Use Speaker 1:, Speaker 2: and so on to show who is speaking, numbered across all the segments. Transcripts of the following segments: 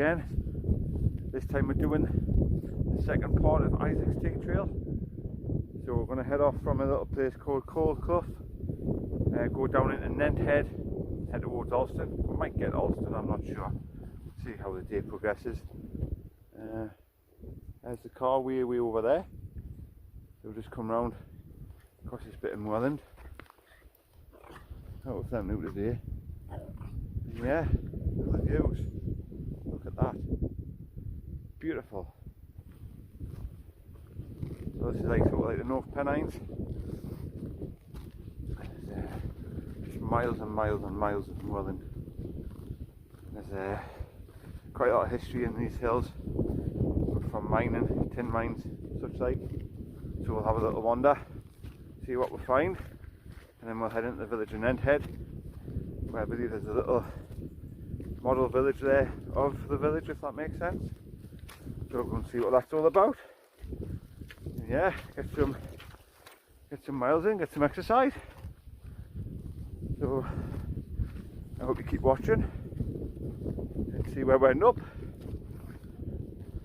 Speaker 1: again. This time we're doing the second part of Isaac's Tea Trail. So we're going to head off from a little place called Coalcleugh, go down into Nent, head towards Alston. We might get Alston, I'm not sure. See how the day progresses. There's the car way over there. So we'll just come round across this bit of moorland. That was something new today. Yeah, look at the views. Look at that. Beautiful. So this is like sort of like the North Pennines. Just miles and miles and miles of moorland. There's quite a lot of history in these hills from mining, tin mines, such like. So we'll have a little wander, see what we find, and then we'll head into the village of Nent Head, where I believe there's a little model village there of the village, if that makes sense. So we'll go and see what that's all about. And yeah, get some miles in, get some exercise. So I hope you keep watching and see where we end up.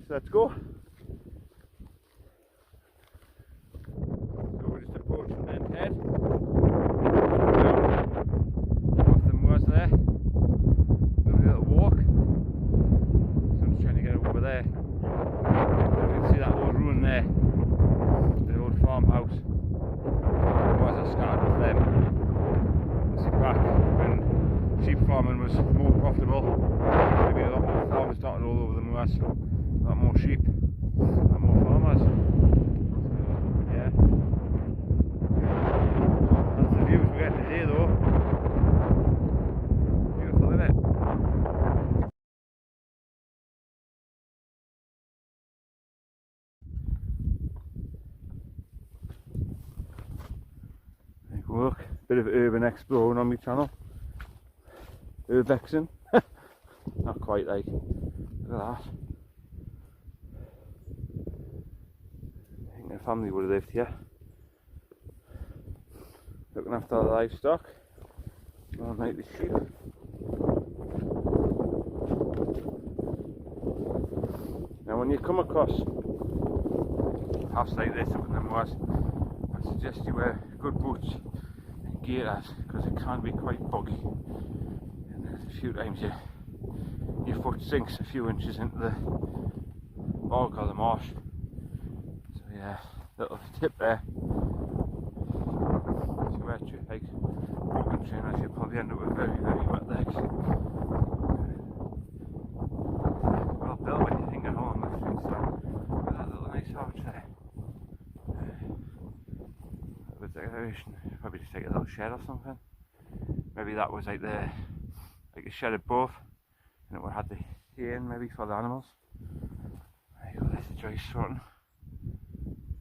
Speaker 1: So let's go. So we're just approaching Nent Head. Off the moors there. Lovely little walk. So I'm just trying to get over there. You can see that old ruin there. The old farmhouse. The moors are scattered with them. This is back when sheep farming was more profitable. Maybe a lot more farmers started all over the moors. A lot more sheep and more farmers. So, yeah. That's the views we're getting today though. Beautiful, isn't it? There you go, look. Bit of urban exploring on my channel. Urbexing. Not quite like. Look at that. I think their family would have lived here. Looking after the livestock. All night the sheep. Now when you come across paths like this up in the moors, I suggest you wear good boots and gaiters because it can be quite boggy. And there's a few times your foot sinks a few inches into the bog or the marsh. So yeah, little tip there. If you wear like broken trainers, you'll probably end up with very, very wet legs. Well built when you think of home on the street, so look at that little nice arch there. With decoration, probably just take a little shed or something. Maybe that was like a shed above, and it would have the hay in maybe for the animals. There you go, there's the dry sorting.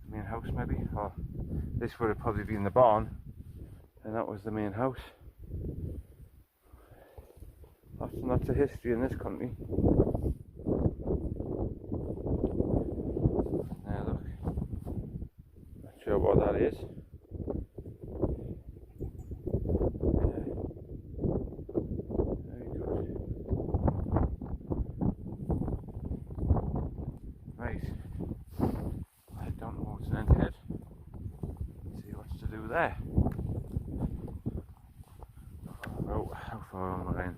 Speaker 1: The main house maybe, or this would have probably been the barn, and that was the main house. Lots and lots of history in this country. Now look, not sure what that is. Head down towards Nent Head. See what's to do there. Oh, how far am I in?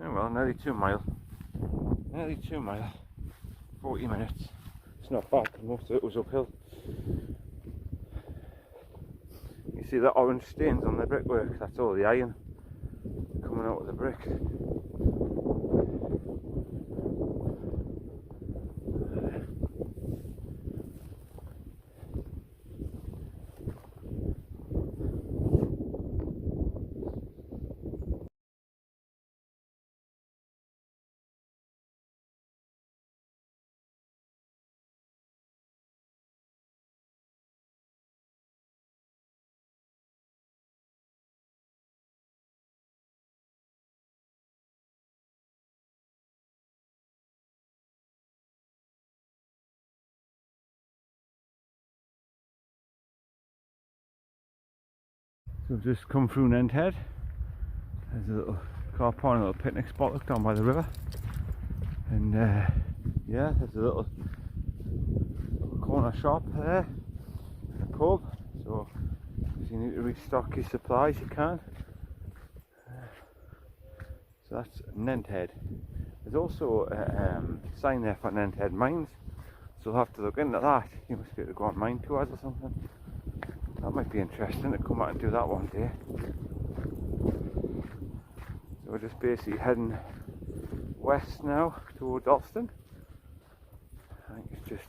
Speaker 1: Oh well, nearly 2 miles. Nearly 2 miles. 40 minutes. It's not bad because most of it was uphill. You see the orange stains on the brickwork? That's all the iron coming out of the brick. So I've just come through Nent Head. There's a little car park, a little picnic spot, look, down by the river. And yeah, there's a little corner shop there, a pub, so if you need to restock your supplies you can. So that's Nent Head. There's also a sign there for Nent Head Mines, so we'll have to look into that. You must be able to go on mine tours or something. That might be interesting to come out and do that one day. So we're just basically heading west now towards Alston. I think it's just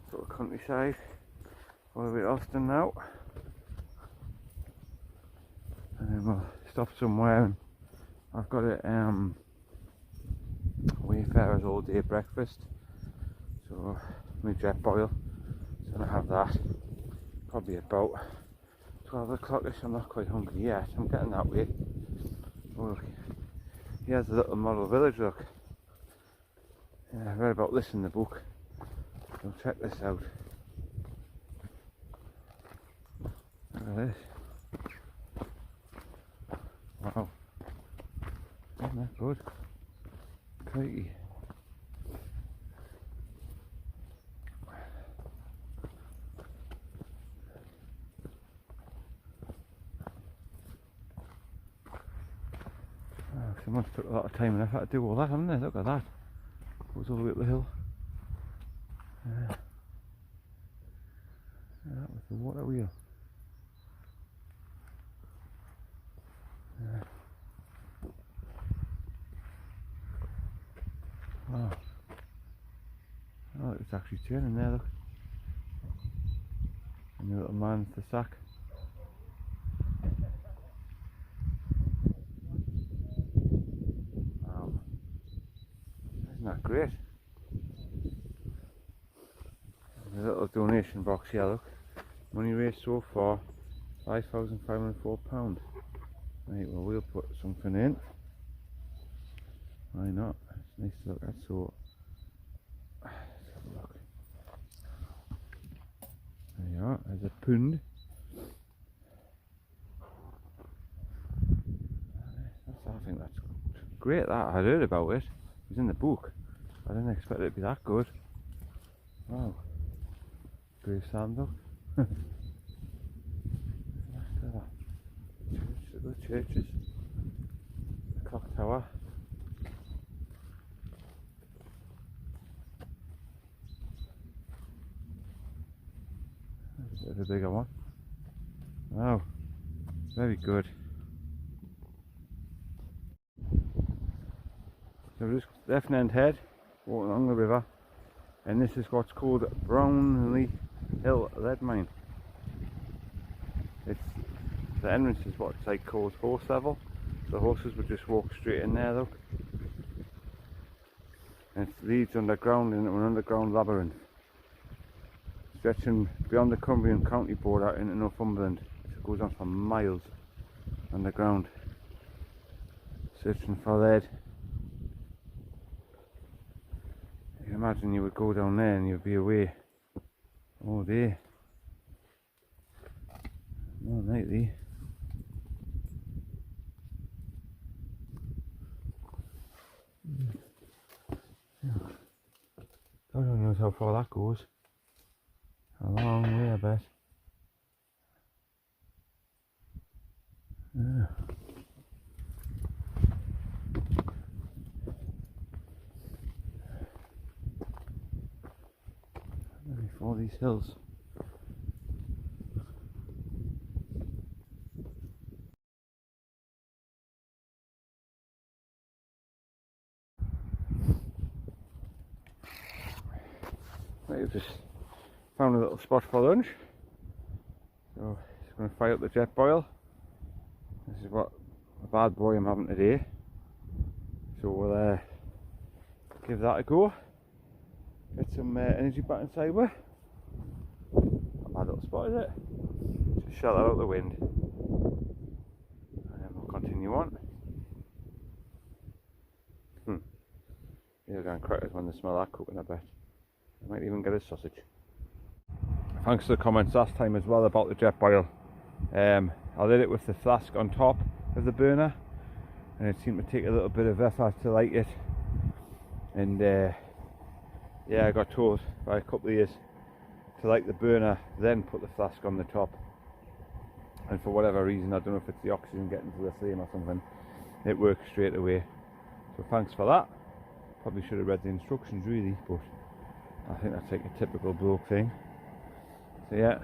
Speaker 1: sort of countryside all the way to Alston now. And then we'll stop somewhere, and I've got a Wayfarer's all day breakfast. So my Jetboil, so I'm going to have that probably about 12 o'clock-ish. I'm not quite hungry yet, I'm getting that way. Oh, here's a little model village, look. I read about this in the book, so check this out. Look at this. Wow, isn't that good? Crikey. Someone's took a lot of time and effort to do all that, haven't they? Look at that. Goes all the way up the hill. That was the water wheel. Wow. Oh, it's actually turning there, look. And the little man with the sack. Isn't that great? There's a little donation box here, look. Money raised so far, £5,504. Right, well we'll put something in. Why not? It's nice to look at, so let's have a look. There you are, there's a pound. I think that's great, that. I heard about it. It was in the book. I didn't expect it to be that good. Wow. Grave sand though. The churches. The clock tower. There's a bigger one. Wow. Very good. So we're just left Nent Head, walking along the river, and this is what's called Brony Hill lead mine. It's the entrance is what it's like called horse level. The horses would just walk straight in there, look. And it leads underground into an underground labyrinth, stretching beyond the Cumbrian county border into Northumberland. It goes on for miles underground, searching for lead. You can imagine you would go down there and you'd be away all day. All nightly. God only knows how far that goes. A long way, I bet. Yeah. Before these hills. Right, we've just found a little spot for lunch. So just going to fire up the Jetboil. This is what a bad boy I'm having today. So we'll give that a go. Get some energy back inside with. Not a bad little spot, is it? Just shut that out the wind. And then we'll continue on. They're going crackers when they smell that cooking, I bet. I might even get a sausage. Thanks for the comments last time as well about the Jetboil. I lit it with the flask on top of the burner, and it seemed to take a little bit of effort to light it. And yeah, I got told by a couple of years to light the burner, then put the flask on the top. And for whatever reason, I don't know if it's the oxygen getting to the flame or something, it works straight away. So thanks for that. Probably should have read the instructions really, but I think that's like a typical bloke thing. So yeah,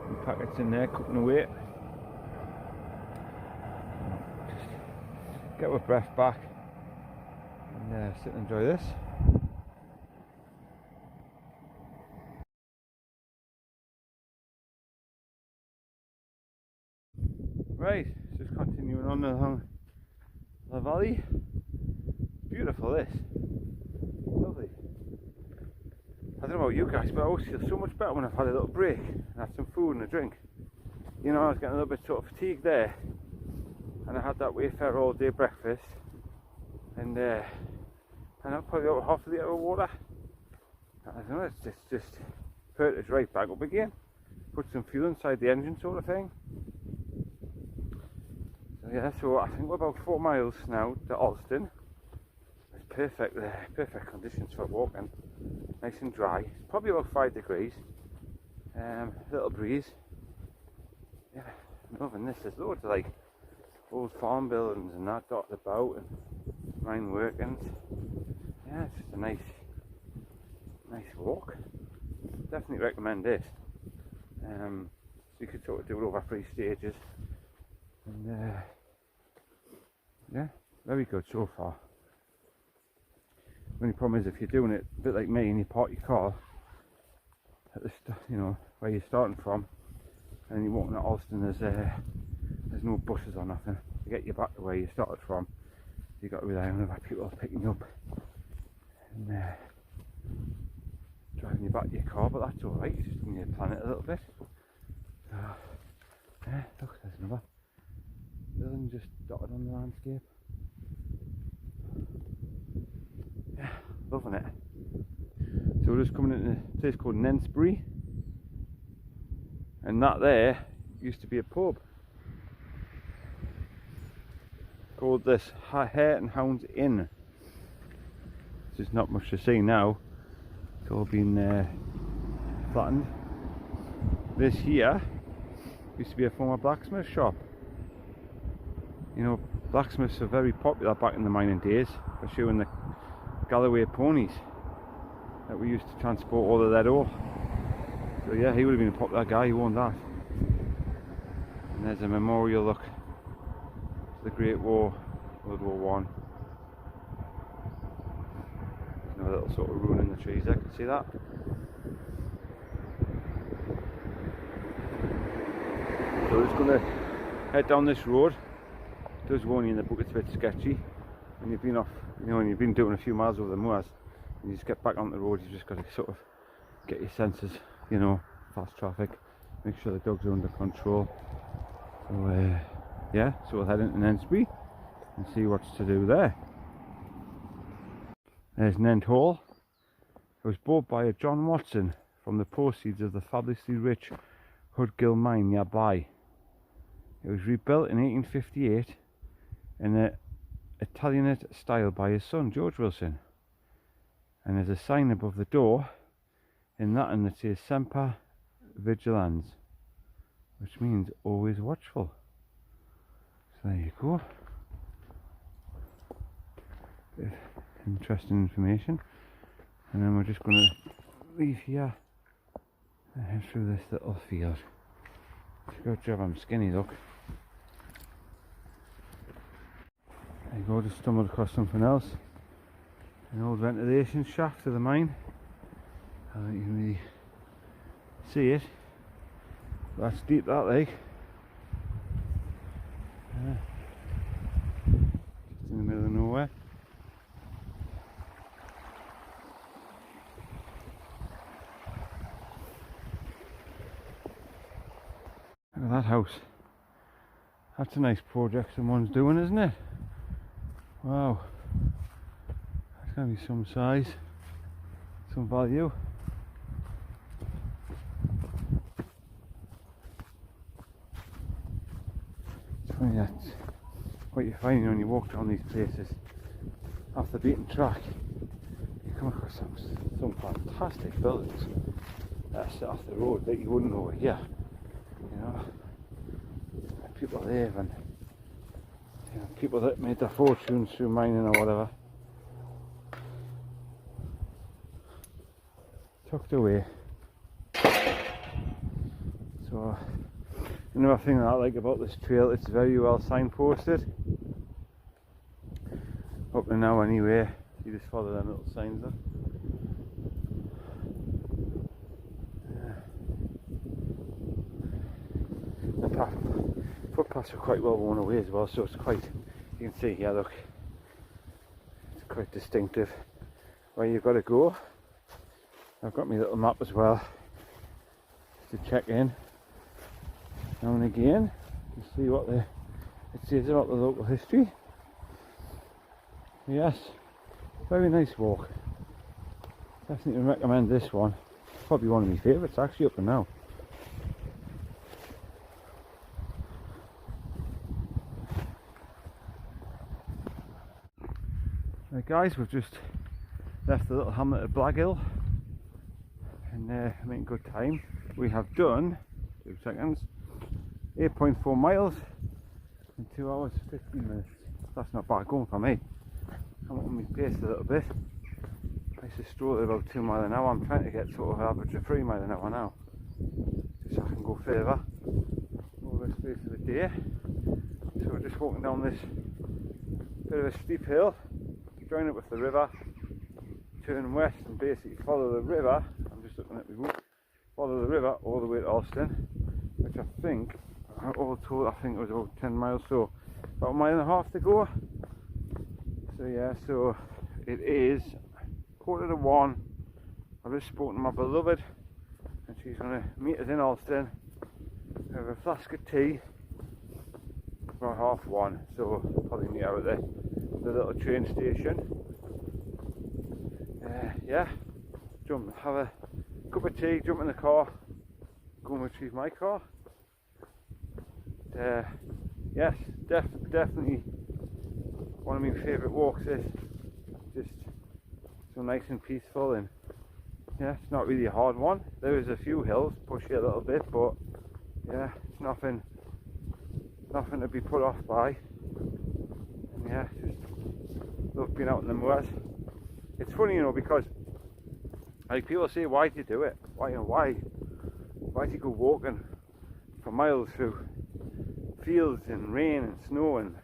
Speaker 1: the packets in there cooking away. Just get our breath back and sit and enjoy this. Right, just continuing on along the valley. Beautiful this. Lovely. I don't know about you guys, but I always feel so much better when I've had a little break and had some food and a drink. You know, I was getting a little bit sort of fatigued there, and I had that Wayfarer all day breakfast, and I probably about half a litre of water. I don't know, it's just put it right back up again. Put some fuel inside the engine sort of thing. So yeah, so I think we're about 4 miles now to Alston. It's perfect there, perfect conditions for walking. Nice and dry. It's probably about 5 degrees. Little breeze. Yeah, I'm loving this. There's loads of like old farm buildings and that dotted about, and mine workings. Yeah, it's just a nice walk. Definitely recommend this. So you could sort of do it over 3 stages, and yeah, very good so far. The only problem is if you're doing it a bit like me and you park your car at the you know, where you're starting from, and you're walking at Alston, there's no buses or nothing to get you back to where you started from. You've got to rely on other people picking you up and driving you back to your car, but that's alright, you just need to plan it a little bit. So, yeah, look, there's another building just dotted on the landscape. Yeah, loving it. So we're just coming into a place called Nensbury, and that there used to be a pub called this Hare and Hounds Inn. There's not much to see now, it's all been flattened. This here used to be a former blacksmith shop. You know, blacksmiths were very popular back in the mining days, especially in the Galloway ponies that we used to transport all the lead ore. So yeah, he would have been a popular guy who owned that. And there's a memorial, look, to the Great War, World War One. There's a little sort of ruin in the trees there, can you see that? So we're just going to head down this road. It does warn you in the book it's a bit sketchy. When you've been off, you know, when you've been doing a few miles over the moors, and you just get back on the road, you've just got to sort of get your senses, you know, fast traffic, make sure the dogs are under control. So yeah, so we'll head into Nensbury and see what's to do there. There's Nent Hall. It was bought by a John Watson from the proceeds of the fabulously rich Coalcleugh mine nearby. It was rebuilt in 1858 in an Italianate style by his son George Wilson, and there's a sign above the door in Latin that says Semper Vigilans, which means always watchful. So there you go. Bit of interesting information. And then we're just going to leave here and head through this little field. It's a good job I'm skinny, look. There you go, just stumbled across something else. An old ventilation shaft to the mine. I don't even really see it. But that's deep, that lake. Yeah. Just in the middle of nowhere. Look at that house. That's a nice project someone's doing, isn't it? Wow. That's going to be some size, some value. It's funny that what you find when you walk down these places off the beaten track, you come across some fantastic buildings that sit off the road that you wouldn't know were here. You know, where people live, and you know, people that made their fortunes through mining or whatever, tucked away. So another thing that I like about this trail, it's very well signposted. Up to now anyway, you just follow them little signs there. The footpaths are quite well worn away as well, so it's quite, you can see here, look, it's quite distinctive where you've got to go. I've got my little map as well to check in now and again to see what it says about the local history. Yes, very nice walk. Definitely recommend this one. Probably one of my favourites actually up to now. Right guys, we've just left the little hamlet of Brony Hill and making good time. We have done 2 seconds 8.4 miles in 2 hours 15 minutes. That's not bad going for me. I'm on my pace a little bit. I used to stroll at about 2 miles an hour. I'm trying to get sort of average of 3 miles an hour now, just so I can go further over the space of the day. So we're just walking down this bit of a steep hill, join it with the river, turn west and basically follow the river. I'm just looking at the route. Follow the river all the way to Alston, which I think, all told, I think it was about 10 miles, so about 1.5 miles to go. So yeah, so it is 1:45. I've just spoken to my beloved and she's going to meet us in Alston. We have a flask of tea for 1:30, so we'll probably meet her at the little train station. Yeah, have a cup of tea, jump in the car, go and retrieve my car. Yes, definitely one of my favourite walks is just so nice and peaceful, and yeah, it's not really a hard one. There is a few hills push you a little bit, but yeah, it's nothing to be put off by. And yeah, just love being out in the moors. It's funny, you know, because like people say, why do you do it? Why do you go walking for miles through fields and rain and snow and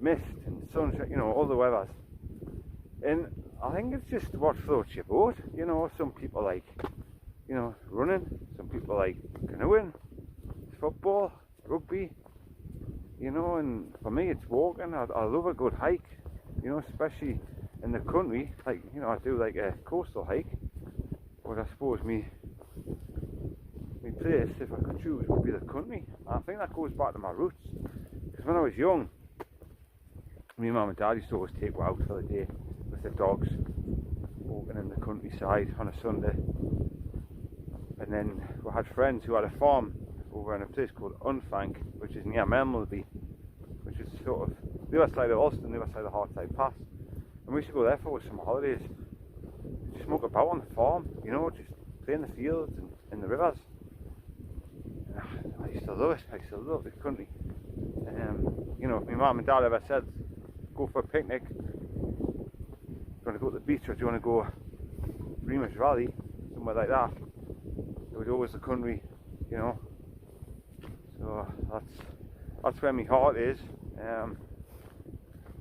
Speaker 1: mist and sunshine, you know, all the weathers? And I think it's just what floats your boat. You know, some people like, you know, running, some people like canoeing, football, rugby, you know, and for me it's walking. I love a good hike, you know, especially in the country. Like, you know, I do like a coastal hike, but I suppose me place, if I could choose, would be the country. And I think that goes back to my roots, because when I was young, me and mum and dad used to always take me out for the day with the dogs, walking in the countryside on a Sunday. And then we had friends who had a farm over in a place called Unfank, which is near Melmelby, which is sort of the other side of Alston, the other side of Hartside Pass. And we used to go there for some holidays, just smoke about on the farm, you know, just play in the fields and in the rivers. I used to love it. I used to love the country. You know, if my mum and dad ever said, go for a picnic, do you want to go to the beach or do you want to go Remus Valley, somewhere like that, it was always the country, you know. So that's where my heart is.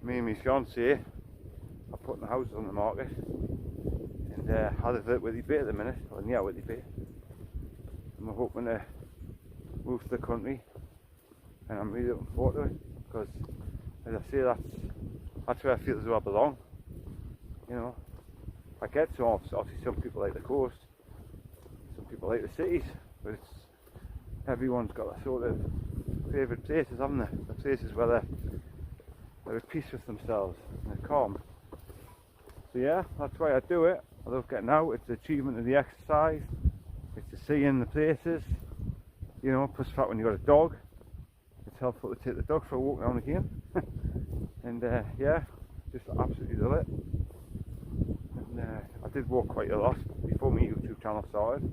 Speaker 1: Me and my fiancée are putting the house on the market, and I live at Whitley Bay at the minute, or near Whitley Bay, and we're hoping to move to the country, and I'm really looking forward to it, because as I say, that's where I feel as though I belong. You know, I get to, obviously some people like the coast, some people like the cities, but everyone's got their sort of favourite places, haven't they? The places where they're at peace with themselves and they're calm. So yeah, that's why I do it. I love getting out. It's the achievement of the exercise, it's the seeing the places, you know, plus the fact when you've got a dog, it's helpful to take the dog for a walk now and again. And yeah, just absolutely love it. And I did walk quite a lot before my YouTube channel started,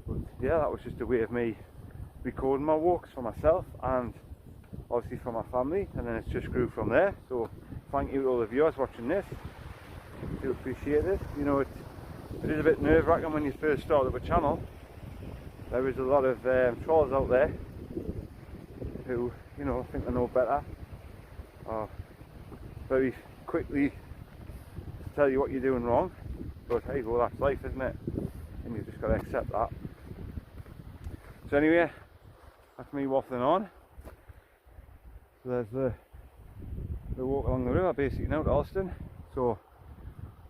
Speaker 1: but yeah, that was just a way of me recording my walks for myself and obviously for my family, and then it's just grew from there. So thank you to all the viewers watching this. I do appreciate it. You know, it is a bit nerve-wracking when you first start up a channel. There is a lot of trolls out there who, you know, think they know better, or very quickly tell you what you're doing wrong. But hey, well, that's life, isn't it? And you've just got to accept that. So anyway, that's me waffling on. So there's the walk along the river, basically now to Alston. So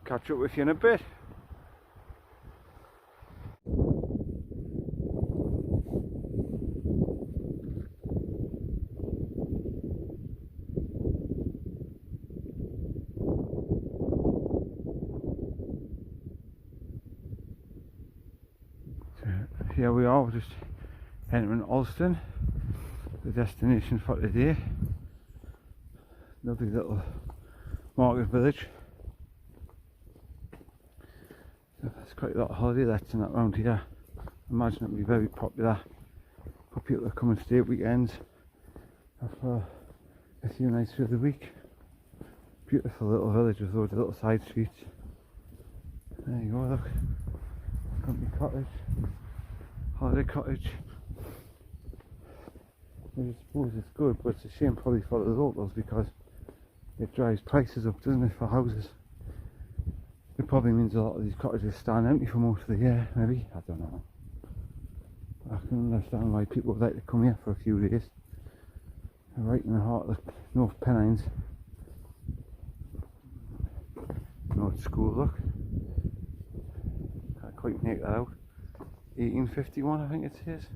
Speaker 1: catch up with you in a bit. So here we are, we're just entering Alston, the destination for today. Lovely little market village. There's quite a lot of holiday lets in that round here. I imagine it'll be very popular for people to come and stay at weekends for a few nights through the week. Beautiful little village with loads of little side streets. There you go, look. Company cottage, holiday cottage. I suppose it's good, but it's a shame probably for the locals because it drives prices up, doesn't it, for houses. It probably means a lot of these cottages stand empty for most of the year, maybe, I don't know. I can understand why people would like to come here for a few days. Right in the heart of the North Pennines. North School, look. Can't quite make that out. 1851, I think it says.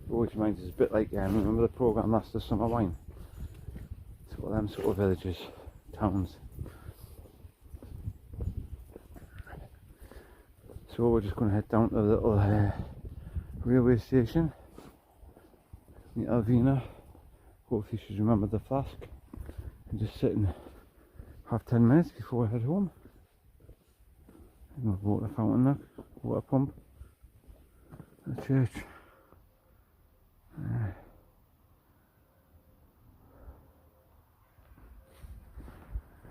Speaker 1: Always reminds us a bit like, remember the programme That's the Summer Wine? It's one of them sort of villages, towns. So we're just going to head down to the little railway station near Alvina. Hopefully she's remembered the flask. And just sit and have 10 minutes before I head home. And the water fountain, look, water pump, the church.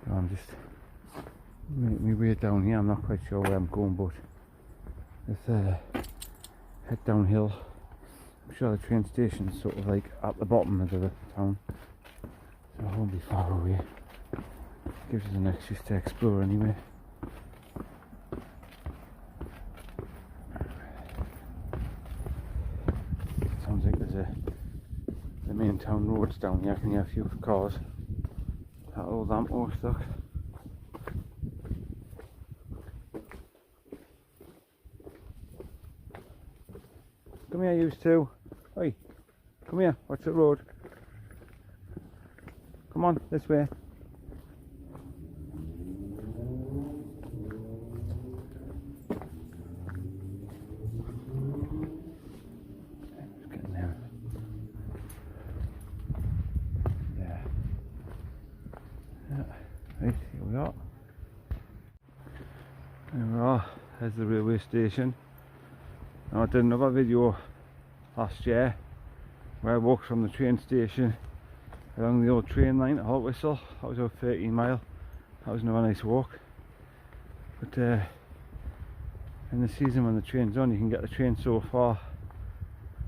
Speaker 1: So I'm just making my way down here. I'm not quite sure where I'm going, but let's head downhill. I'm sure the train station is sort of like at the bottom of the town, so it won't be far away. Gives us an excuse to explore anyway. Sounds like there's the main town roads down here. I can hear a few cars. That old lamppost, look. Come here, you two. Oi, come here, watch the road. Come on, this way. Just getting there. Yeah. Right, here we are. There we are, there's the railway station. Now, I did another video last year where I walked from the train station along the old train line to Coalcleugh. That was about 13 mile. That was another nice walk. But in the season when the train's on, you can get the train so far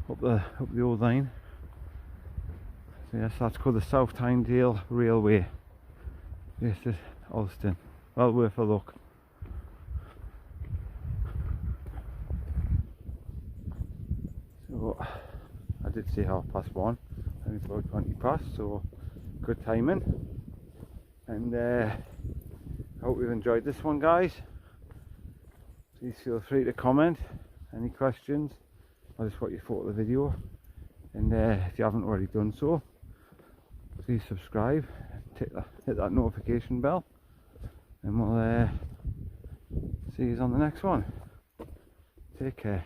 Speaker 1: up the old line. So yes, that's called the South Tyndale Railway. Yes, it's Alston. Well worth a look. So I did say 1:30, and it's about 20 past, so good timing. And I hope you've enjoyed this one, guys. Please feel free to comment any questions or just what you thought of the video. And if you haven't already done so, please subscribe, hit that notification bell, and we'll see you on the next one. Take care.